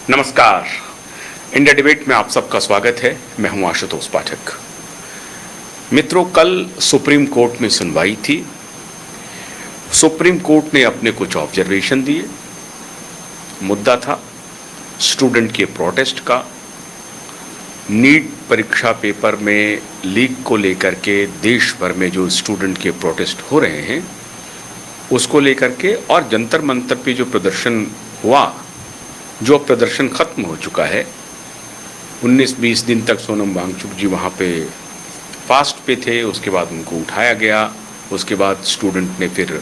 नमस्कार। India debate में आप सबका स्वागत है। मैं हूं आशुतोष पाठक। मित्रों, कल सुप्रीम कोर्ट में सुनवाई थी। सुप्रीम कोर्ट ने अपने कुछ ऑब्जर्वेशन दिए। मुद्दा था स्टूडेंट के प्रोटेस्ट का, नीट परीक्षा पेपर में लीक को लेकर के देश भर में जो स्टूडेंट के प्रोटेस्ट हो रहे हैं उसको लेकर के, और जंतर मंतर पे जो प्रदर्शन हुआ, जो प्रदर्शन खत्म हो चुका है। 19-20 दिन तक सोनम वांगचुक जी वहाँ पे फास्ट पे थे, उसके बाद उनको उठाया गया। उसके बाद स्टूडेंट ने फिर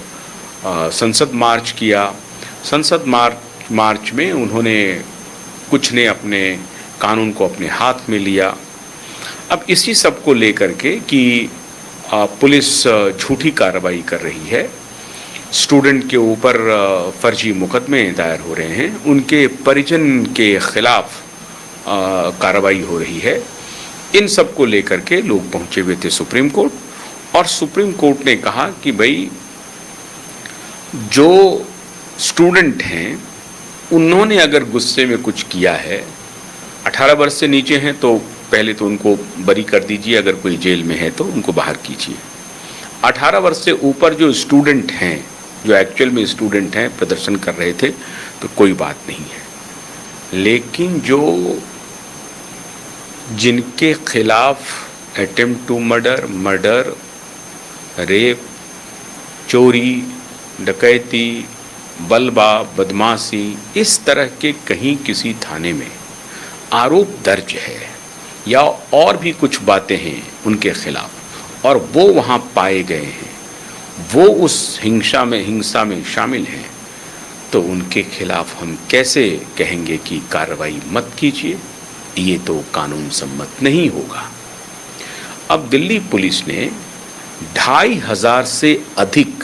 संसद मार्च किया। संसद मार्च में उन्होंने कुछ ने अपने कानून को अपने हाथ में लिया। अब इसी सब को लेकर के कि पुलिस झूठी कार्रवाई कर रही है, स्टूडेंट के ऊपर फर्जी मुकदमे दायर हो रहे हैं, उनके परिजन के खिलाफ कार्रवाई हो रही है, इन सब को लेकर के लोग पहुंचे हुए थे सुप्रीम कोर्ट। और सुप्रीम कोर्ट ने कहा कि भाई जो स्टूडेंट हैं उन्होंने अगर गुस्से में कुछ किया है, 18 वर्ष से नीचे हैं तो पहले तो उनको बरी कर दीजिए, अगर कोई जेल में है तो उनको बाहर कीजिए। 18 वर्ष से ऊपर जो स्टूडेंट हैं, जो एक्चुअल में स्टूडेंट हैं, प्रदर्शन कर रहे थे, तो कोई बात नहीं है। लेकिन जो जिनके खिलाफ अटेम्प्ट टू मर्डर, रेप, चोरी, डकैती, बलवा, बदमाशी, इस तरह के कहीं किसी थाने में आरोप दर्ज है या और भी कुछ बातें हैं उनके खिलाफ, और वो वहाँ पाए गए हैं, वो उस हिंसा में शामिल हैं, तो उनके खिलाफ हम कैसे कहेंगे कि कार्रवाई मत कीजिए? ये तो कानून सम्मत नहीं होगा। अब दिल्ली पुलिस ने 2500 से अधिक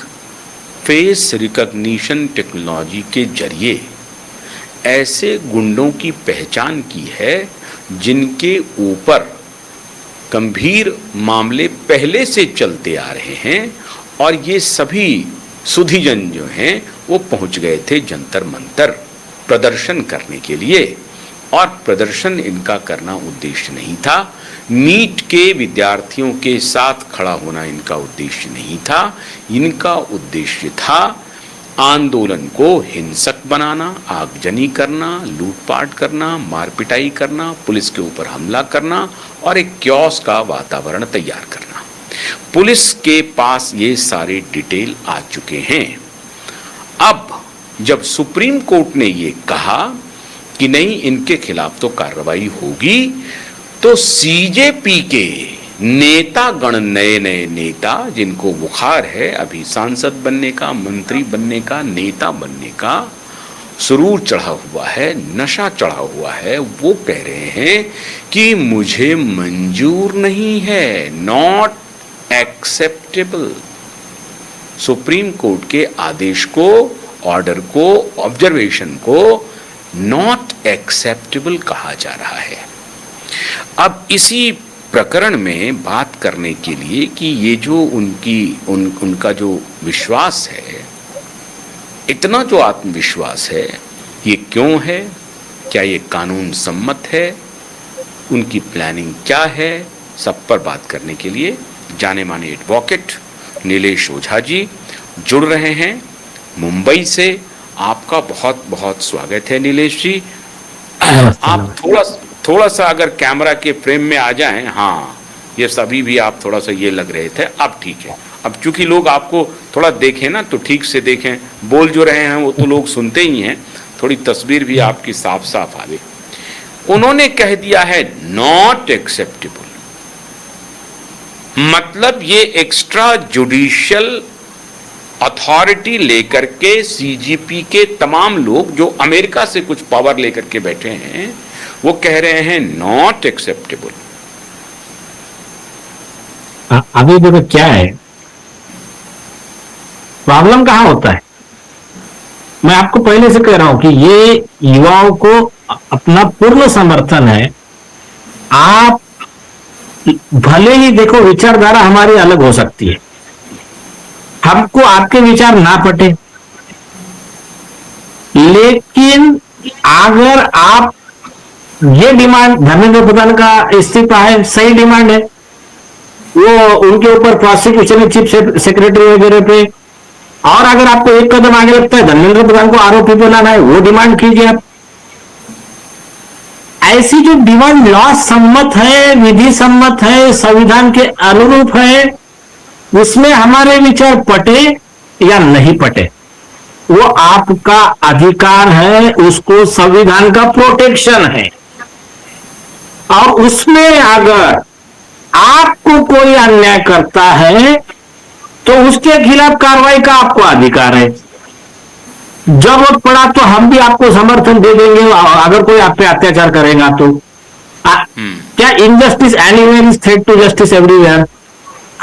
फेस रिकॉग्निशन टेक्नोलॉजी के जरिए ऐसे गुंडों की पहचान की है जिनके ऊपर गंभीर मामले पहले से चलते आ रहे हैं, और ये सभी सुधीजन जो हैं वो पहुंच गए थे जंतर मंतर प्रदर्शन करने के लिए। और प्रदर्शन इनका करना उद्देश्य नहीं था, नीट के विद्यार्थियों के साथ खड़ा होना इनका उद्देश्य नहीं था। इनका उद्देश्य था आंदोलन को हिंसक बनाना, आगजनी करना, लूटपाट करना, मारपिटाई करना, पुलिस के ऊपर हमला करना और एक क्योस का वातावरण तैयार करना। पुलिस के पास ये सारे डिटेल आ चुके हैं। अब जब सुप्रीम कोर्ट ने ये कहा कि नहीं, इनके खिलाफ तो कार्रवाई होगी, तो सीजेपी के नेता गण, नए नेता जिनको बुखार है अभी सांसद बनने का, मंत्री बनने का, नेता बनने का, सुरूर चढ़ा हुआ है, नशा चढ़ा हुआ है, वो कह रहे हैं कि मुझे मंजूर नहीं है, नॉट एक्सेप्टेबल। सुप्रीम कोर्ट के आदेश को, ऑर्डर को, ऑब्जर्वेशन को नॉट एक्सेप्टेबल कहा जा रहा है। अब इसी प्रकरण में बात करने के लिए कि ये जो उनका जो विश्वास है, इतना जो आत्मविश्वास है, ये क्यों है? क्या ये कानून सम्मत है? उनकी प्लानिंग क्या है? सब पर बात करने के लिए जाने माने एडवोकेट नीलेश ओझा जी जुड़ रहे हैं मुंबई से। आपका बहुत बहुत स्वागत है नीलेश जी। आप थोड़ा सा अगर कैमरा के फ्रेम में आ जाएं। हाँ, ये सभी भी आप थोड़ा सा ये लग रहे थे, अब ठीक है। अब चूंकि लोग आपको थोड़ा देखें ना, तो ठीक से देखें, बोल जो रहे हैं वो तो लोग सुनते ही हैं, थोड़ी तस्वीर भी आपकी साफ साफ आवे। उन्होंने कह दिया है नॉट एक्सेप्टेबल, मतलब ये एक्स्ट्रा जुडिशियल अथॉरिटी लेकर के सीजीपी के तमाम लोग जो अमेरिका से कुछ पावर लेकर के बैठे हैं, वो कह रहे हैं नॉट एक्सेप्टेबल। अभी देखो क्या है प्रॉब्लम, कहां होता है। मैं आपको पहले से कह रहा हूं कि ये युवाओं को अपना पूर्ण समर्थन है। आप भले ही देखो, विचारधारा हमारी अलग हो सकती है, हमको आपके विचार ना पटे, लेकिन अगर आप ये डिमांड धर्मेंद्र प्रधान का इस्तीफा है, सही डिमांड है, वो उनके ऊपर प्रोसिक्यूशन चीफ सेक्रेटरी वगैरह पे, और अगर आपको एक कदम आगे लगता है धर्मेंद्र प्रधान को आरोपी बनाना है, वो डिमांड कीजिए आप। ऐसी जो डिमांड लॉ सम्मत है, विधि सम्मत है, संविधान के अनुरूप है, उसमें हमारे विचार पटे या नहीं पटे, वो आपका अधिकार है, उसको संविधान का प्रोटेक्शन है। और उसमें अगर आपको कोई अन्याय करता है तो उसके खिलाफ कार्रवाई का आपको अधिकार है। जरूरत पड़ा तो हम भी आपको समर्थन दे देंगे अगर कोई आप पे अत्याचार करेगा तो। क्या injustice anywhere is threat to justice everywhere.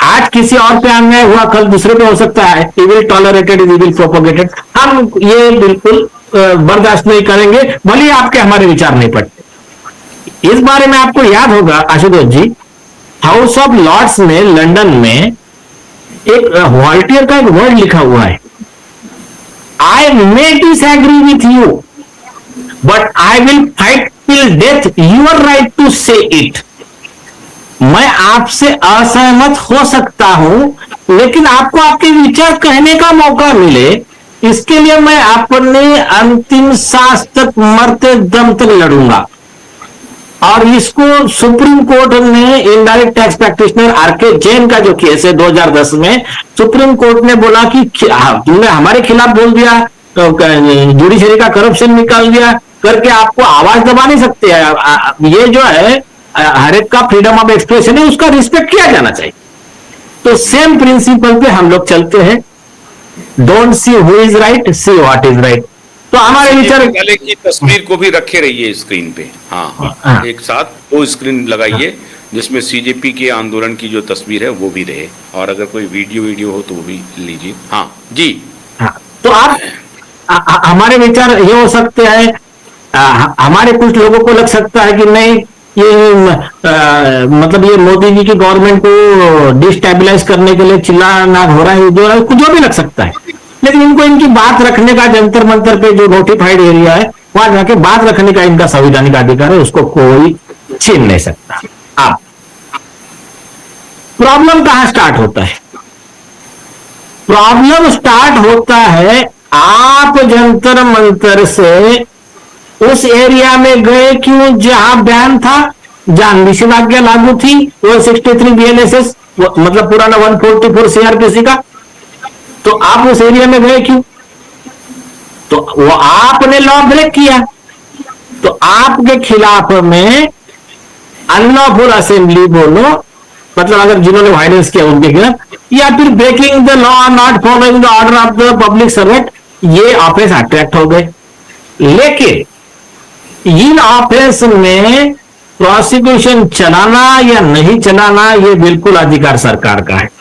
आज किसी और पे अन्याय हुआ, कल दूसरे पे हो सकता है। Evil tolerated is evil propagated. हम ये बिल्कुल बर्दाश्त नहीं करेंगे, भले ही आपके हमारे विचार नहीं पड़ते। इस बारे में आपको याद होगा Ashutosh ji, House of Lords में लंदन में एक वॉल्टियर का एक वर्ड लिखा हुआ है, I may disagree with you but I will fight till death your right to say it. मैं आपसे असहमत हो सकता हूं लेकिन आपको आपके विचार कहने का मौका मिले, इसके लिए मैं अपने अंतिम सांस तक मरते दम तक लड़ूंगा। और इसको सुप्रीम कोर्ट ने indirect tax practitioner RK Jain का जो केस है 2010 में, सुप्रीम कोर्ट ने बोला कि तुमने हमारे खिलाफ बोल दिया, तो जुडिशरी का करप्शन निकाल दिया करके आपको आवाज दबा नहीं सकते। ये जो है हर एक का फ्रीडम ऑफ एक्सप्रेशन है, उसका रिस्पेक्ट किया जाना चाहिए। तो सेम प्रिंसिपल पे हम लोग चलते हैं, don't see who is right, see what is right. तो हमारे विचार वाले की तस्वीर को भी रखे रहिए स्क्रीन पे। हाँ, एक साथ दो स्क्रीन लगाइए जिसमें सीजेपी के आंदोलन की जो तस्वीर है वो भी रहे, और अगर कोई वीडियो हो तो वो भी लीजिए। हाँ जी। हाँ, तो आप हमारे विचार ये हो सकते हैं, हमारे कुछ लोगों को लग सकता है कि नहीं ये मतलब ये मोदी जी की गवर्नमेंट को डिस्टेबलाइज करने के लिए चिल्लाना हो रहा है, जो भी लग सकता है। लेकिन इनको इनकी बात रखने का जंतर मंतर पे जो नोटिफाइड एरिया है वहां जाके बात रखने का इनका संवैधानिक अधिकार है, उसको कोई छीन नहीं सकता। आप प्रॉब्लम कहां स्टार्ट होता है? प्रॉब्लम स्टार्ट होता है आप जंतर मंतर से उस एरिया में गए क्यों जहां बैन था, जहां निषेधाज्ञा लागू थी, वो 63 BNSS मतलब पुराना 144 CRPC का। तो आप उस एरिया में गए क्यों? तो वो आपने लॉ ब्रेक किया, तो आपके खिलाफ में अनलॉफुल असेंबली बोलो, मतलब अगर जिन्होंने वायलेंस किया उनके खिलाफ, या फिर breaking the law, not following the order of the public servant, ये ऑफेंस अट्रैक्ट हो गए। लेकिन इन ऑफेंस में प्रोसिक्यूशन चलाना या नहीं चलाना ये बिल्कुल अधिकार सरकार का है।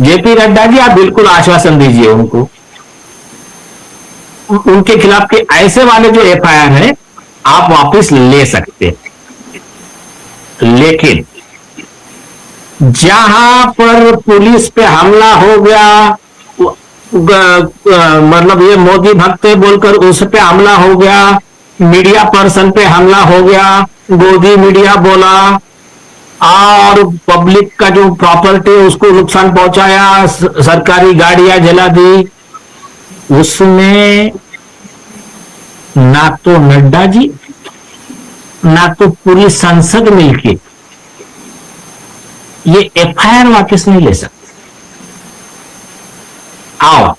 जेपी नड्डा जी, आप बिल्कुल आश्वासन दीजिए उनको, उनके खिलाफ के ऐसे वाले जो FIR है आप वापस ले सकते। लेकिन जहां पर पुलिस पे हमला हो गया, मतलब ये मोदी भक्त बोलकर उस पे हमला हो गया, मीडिया पर्सन पे हमला हो गया, गोदी मीडिया बोला, और पब्लिक का जो प्रॉपर्टी उसको नुकसान पहुंचाया, सरकारी गाड़ियां जला दी, उसमें ना तो नड्डा जी ना तो पूरी संसद मिलके ये FIR वापस नहीं ले सकते। आओ